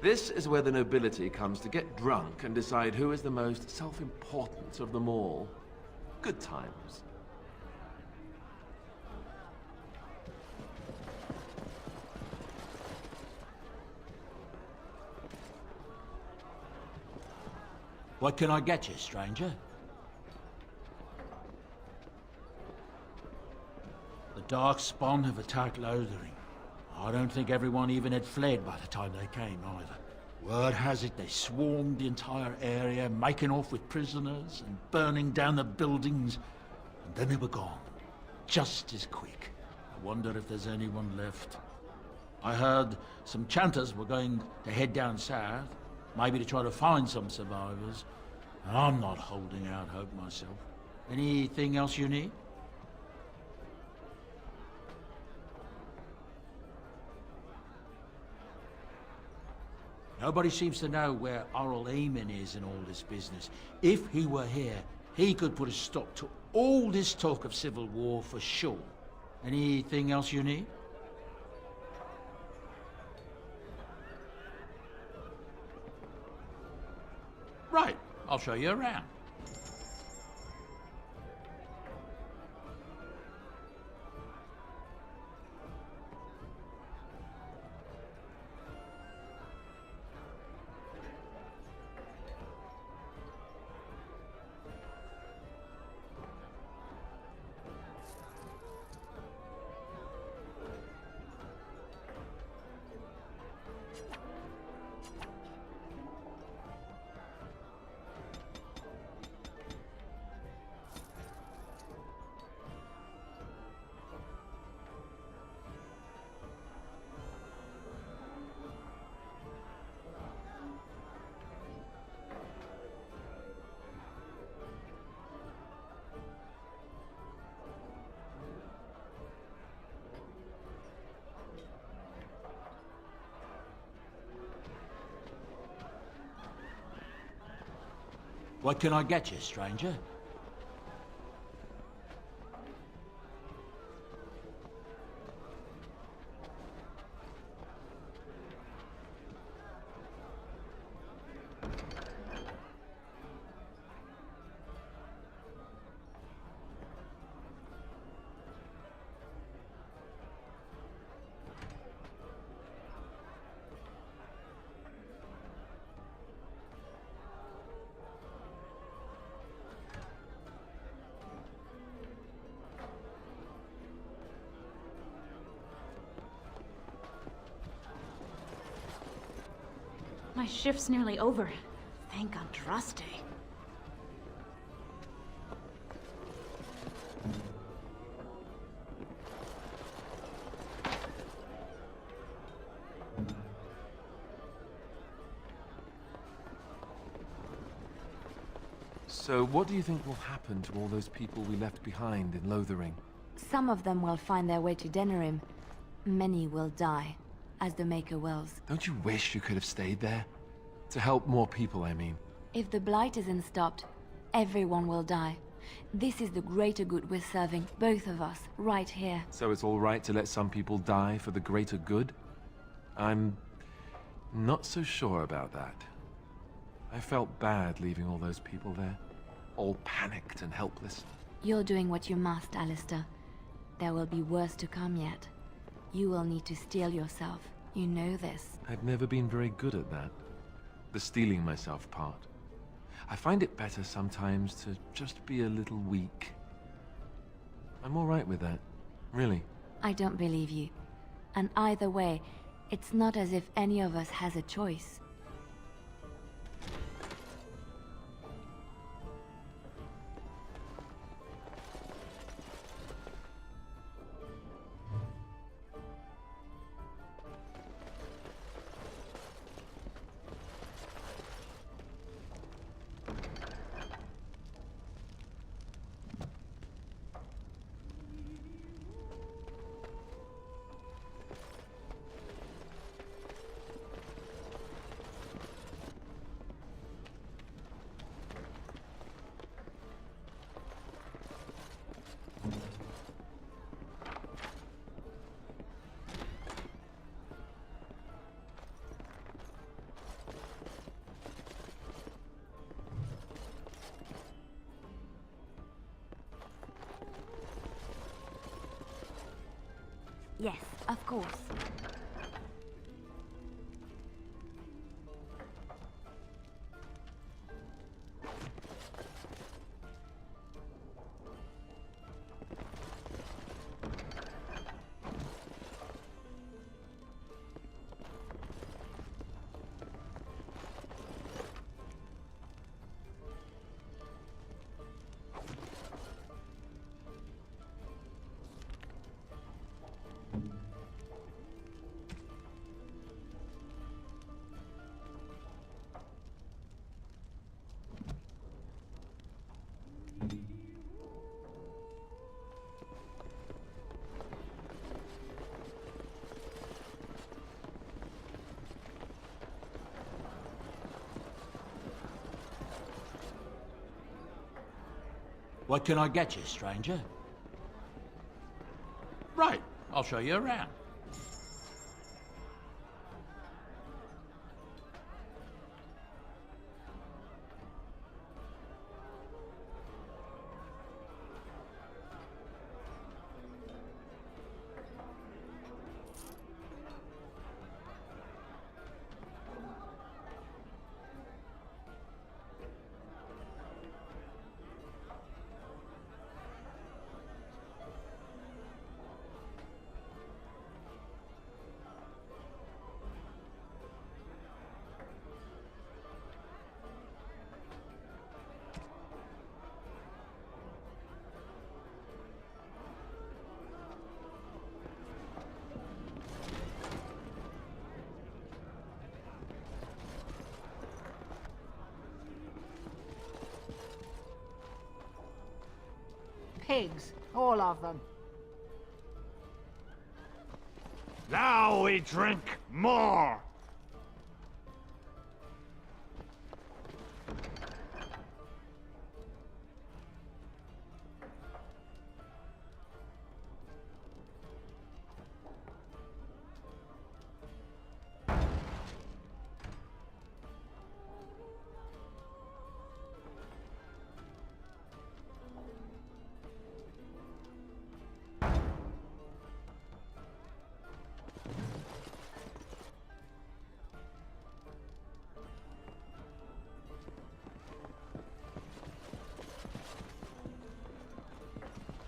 This is where the nobility comes to get drunk and decide who is the most self-important of them all. Good times. What can I get you, stranger? The Darkspawn have attacked Lothering. I don't think everyone even had fled by the time they came, either. Word has it they swarmed the entire area, making off with prisoners and burning down the buildings, and then they were gone. Just as quick. I wonder if there's anyone left. I heard some chanters were going to head down south, maybe to try to find some survivors. I'm not holding out hope myself. Anything else you need? Nobody seems to know where Oral Eamon is in all this business. If he were here, he could put a stop to all this talk of civil war for sure. Anything else you need? Right, I'll show you around. What can I get you, stranger? My shift's nearly over. Thank Andraste. So what do you think will happen to all those people we left behind in Lothering? Some of them will find their way to Denerim. Many will die, as the Maker wills. Don't you wish you could have stayed there? To help more people, I mean. If the Blight isn't stopped, everyone will die. This is the greater good we're serving, both of us, right here. So it's all right to let some people die for the greater good? I'm not so sure about that. I felt bad leaving all those people there, all panicked and helpless. You're doing what you must, Alistair. There will be worse to come yet. You will need to steel yourself. You know this. I've never been very good at that. The steeling myself part. I find it better sometimes to just be a little weak. I'm all right with that, really. I don't believe you. And either way, it's not as if any of us has a choice. Yes, of course. What can I get you, stranger? Right, I'll show you around. Pigs, all of them. Now we drink more!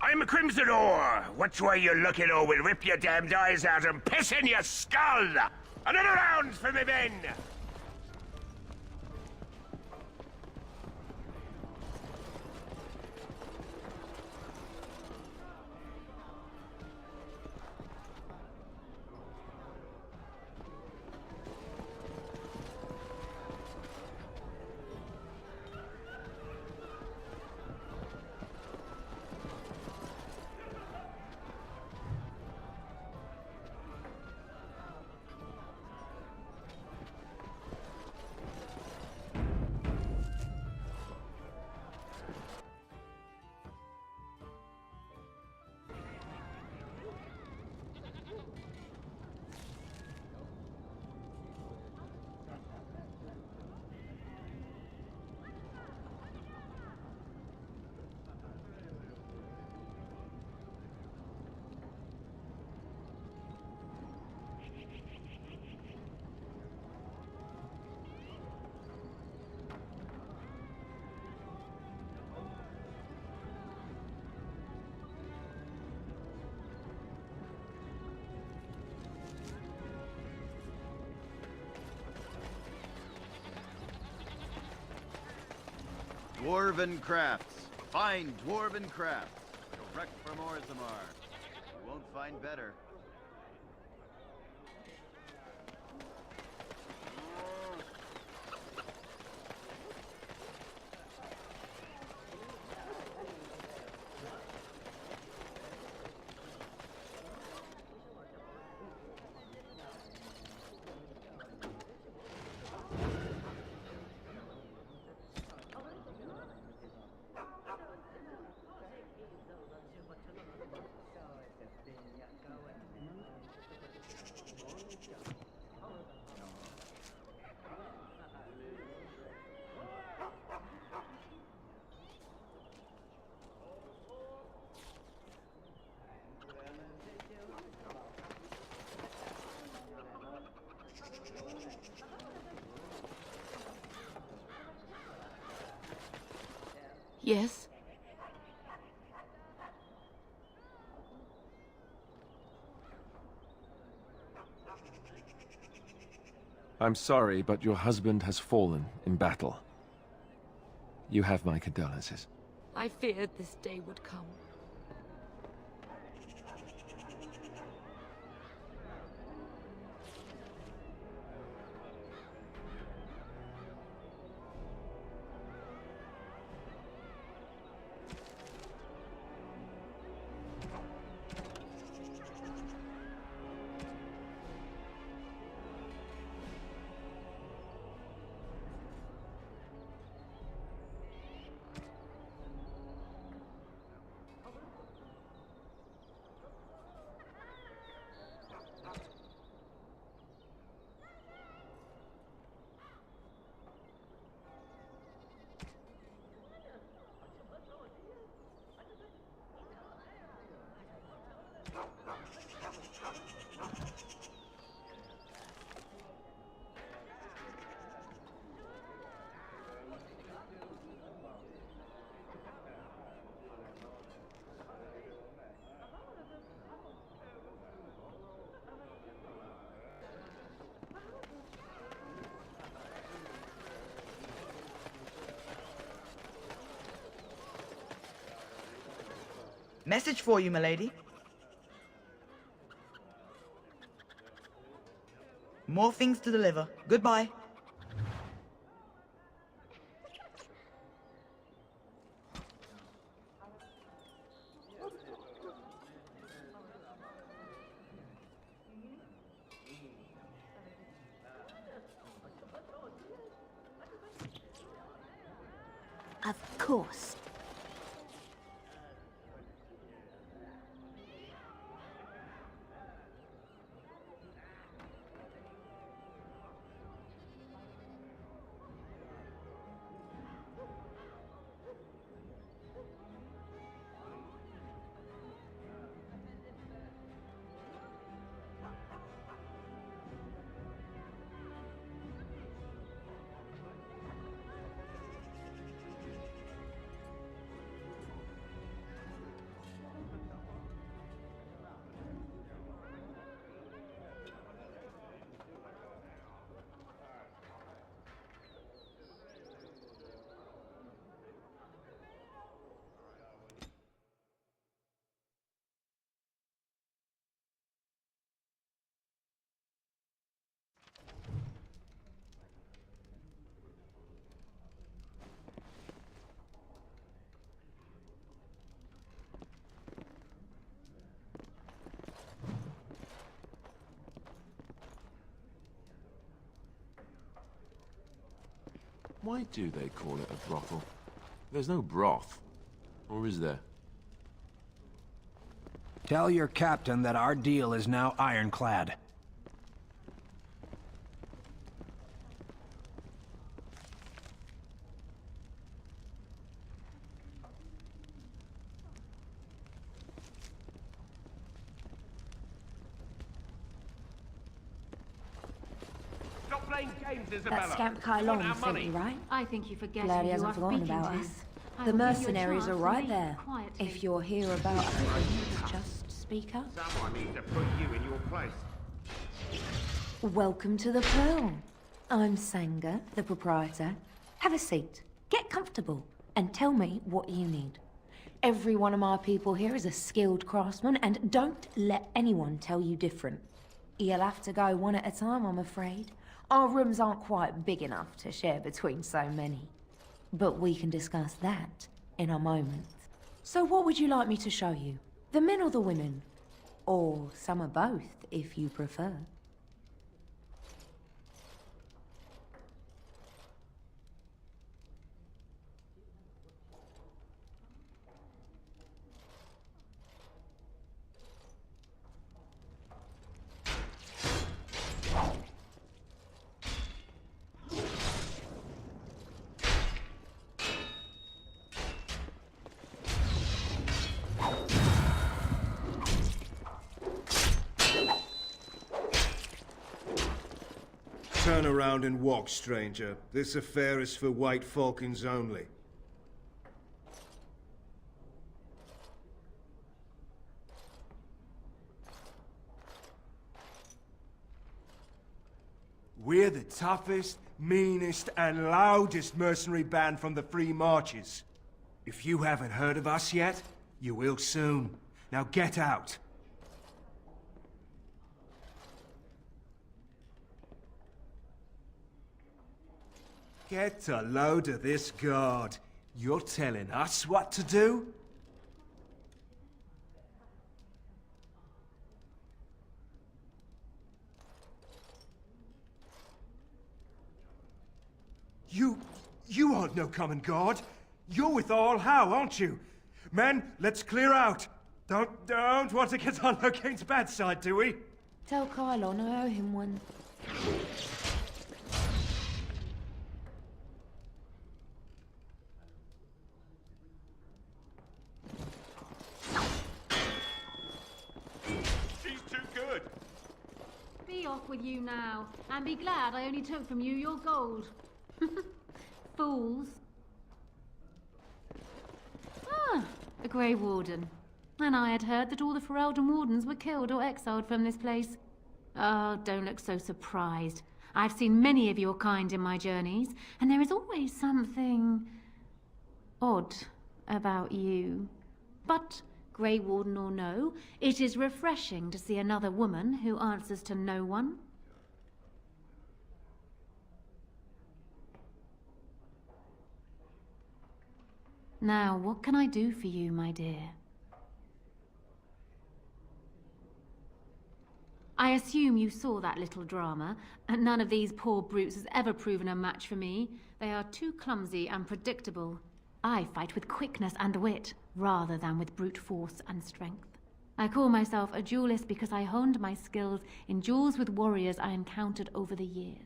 I'm a Crimson Ore. Which way you looking, or we'll rip your damned eyes out and piss in your skull! Another round for me men! Dwarven crafts. Fine dwarven crafts. Direct from Orzammar. You won't find better. Yes? I'm sorry, but your husband has fallen in battle. You have my condolences. I feared this day would come. Message for you, milady. More things to deliver. Goodbye. Of course. Why do they call it a brothel? There's no broth. Or is there? Tell your captain that our deal is now ironclad. Stop playing games, That Isabella. scamp We want our Kylon sent money. you, right? I think you forget Glad who he you hasn't are forgotten speaking about to. us. I The will give you a mercenaries chance are to right leave there. quietly. If you're here about things, just speak up. Someone needs to put you in your place. Welcome to the Pearl. I'm Sanga, the proprietor. Have a seat, get comfortable, and tell me what you need. Every one of my people here is a skilled craftsman, and don't let anyone tell you different. You'll have to go one at a time, I'm afraid. Our rooms aren't quite big enough to share between so many. But we can discuss that in a moment. So what would you like me to show you? The men or the women? Or some of both, if you prefer. Turn around and walk, stranger. This affair is for White Falcons only. We're the toughest, meanest, and loudest mercenary band from the Free Marches. If you haven't heard of us yet, you will soon. Now get out. Get a load of this guard. You're telling us what to do? You aren't no common guard. You're with All How, aren't you? Men, let's clear out. Don't want to get on Locane's bad side, do we? Tell Kylon I owe him one. She's too good. Be off with you now, and be glad I only took from you your gold. Fools. Ah, a Grey Warden. And I had heard that all the Ferelden Wardens were killed or exiled from this place. Oh, don't look so surprised. I've seen many of your kind in my journeys, and there is always something odd about you. But, Grey Warden or no, it is refreshing to see another woman who answers to no one. Now, what can I do for you, my dear? I assume you saw that little drama, and none of these poor brutes has ever proven a match for me. They are too clumsy and predictable. I fight with quickness and wit, rather than with brute force and strength. I call myself a duelist because I honed my skills in duels with warriors I encountered over the years.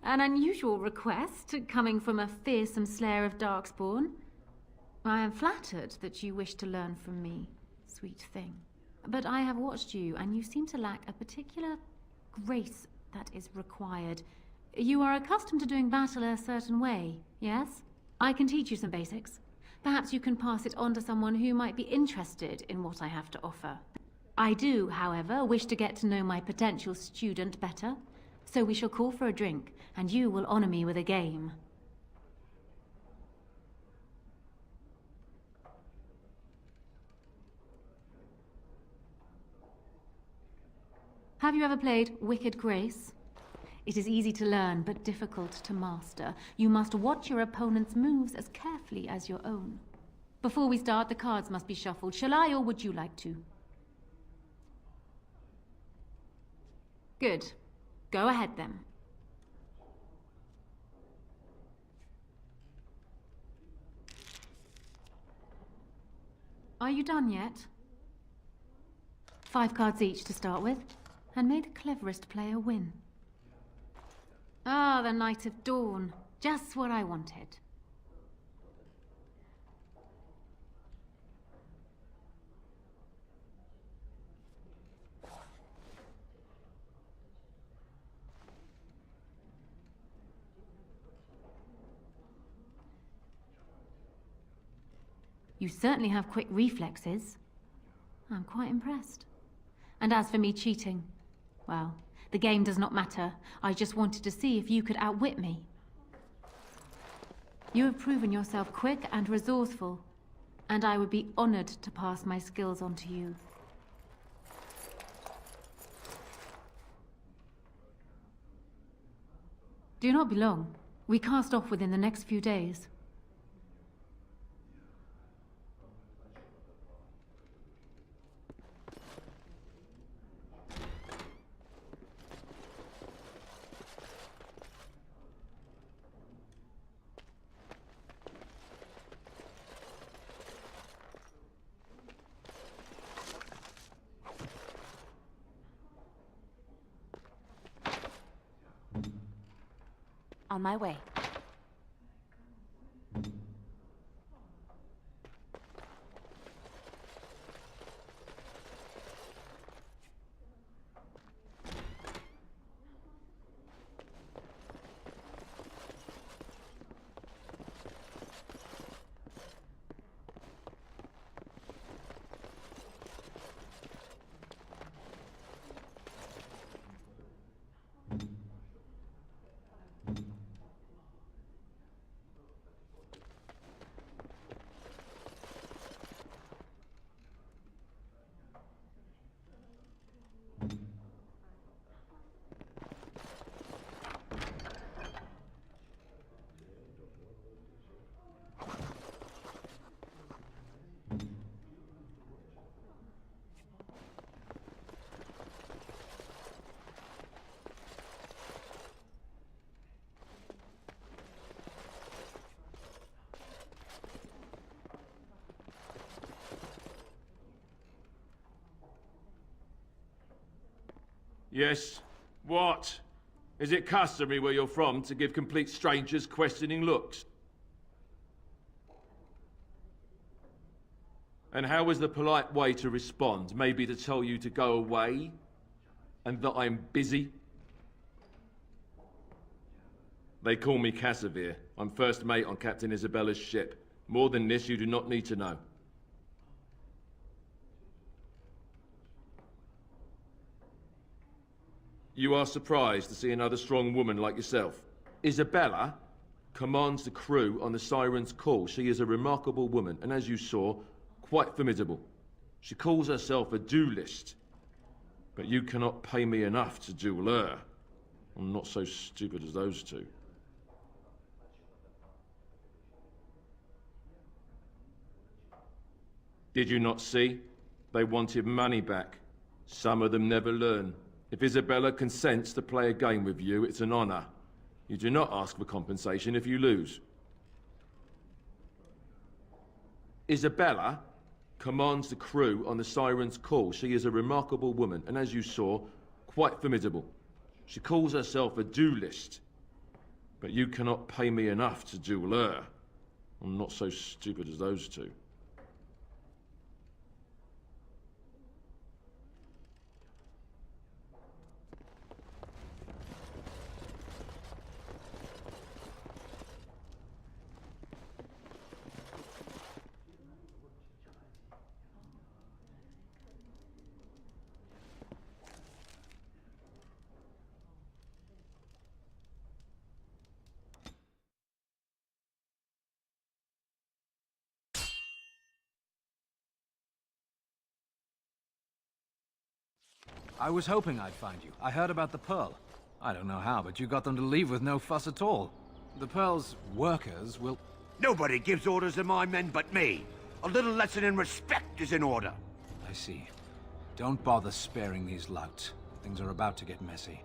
An unusual request, coming from a fearsome slayer of Darkspawn. I am flattered that you wish to learn from me, sweet thing. But I have watched you, and you seem to lack a particular grace that is required. You are accustomed to doing battle a certain way, yes? I can teach you some basics. Perhaps you can pass it on to someone who might be interested in what I have to offer. I do, however, wish to get to know my potential student better. So we shall call for a drink, and you will honor me with a game. Have you ever played Wicked Grace? It is easy to learn, but difficult to master. You must watch your opponent's moves as carefully as your own. Before we start, the cards must be shuffled. Shall I, or would you like to? Good. Go ahead, then. Are you done yet? 5 cards each to start with, and may the cleverest player win. Ah, the Night of Dawn. Just what I wanted. You certainly have quick reflexes. I'm quite impressed. And as for me cheating, well, the game does not matter. I just wanted to see if you could outwit me. You have proven yourself quick and resourceful, and I would be honored to pass my skills on to you. Do not be long. We cast off within the next few days. On my way. Yes. What? Is it customary where you're from to give complete strangers questioning looks? And how is the polite way to respond? Maybe to tell you to go away? And that I'm busy? They call me Casimir. I'm first mate on Captain Isabella's ship. More than this, you do not need to know. You are surprised to see another strong woman like yourself. Isabella commands the crew on the Siren's call. She is a remarkable woman, and as you saw, quite formidable. She calls herself a duelist. But you cannot pay me enough to duel her. I'm not so stupid as those two. Did you not see? They wanted money back. Some of them never learn. If Isabella consents to play a game with you, it's an honor. You do not ask for compensation if you lose. Isabella commands the crew on the Siren's call. She is a remarkable woman, and as you saw, quite formidable. She calls herself a duelist. But you cannot pay me enough to duel her. I'm not so stupid as those two. I was hoping I'd find you. I heard about the Pearl. I don't know how, but you got them to leave with no fuss at all. The Pearl's workers will... Nobody gives orders to my men but me. A little lesson in respect is in order. I see. Don't bother sparing these louts. Things are about to get messy.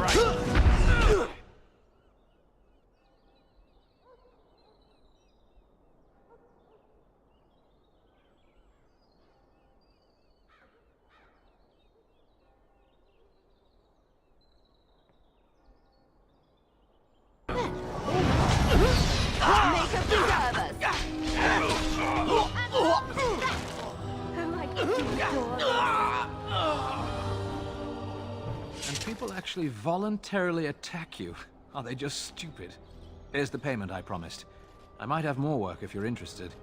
right. Make a preserve us! Who like to do And people actually voluntarily attack you. Are they just stupid? Here's the payment I promised. I might have more work if you're interested.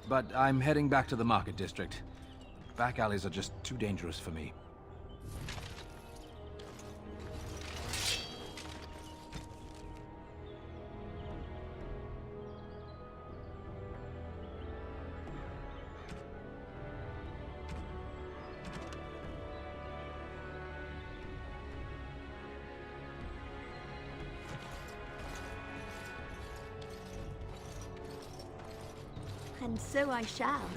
But I'm heading back to the market district. Back alleys are just too dangerous for me. And so I shall.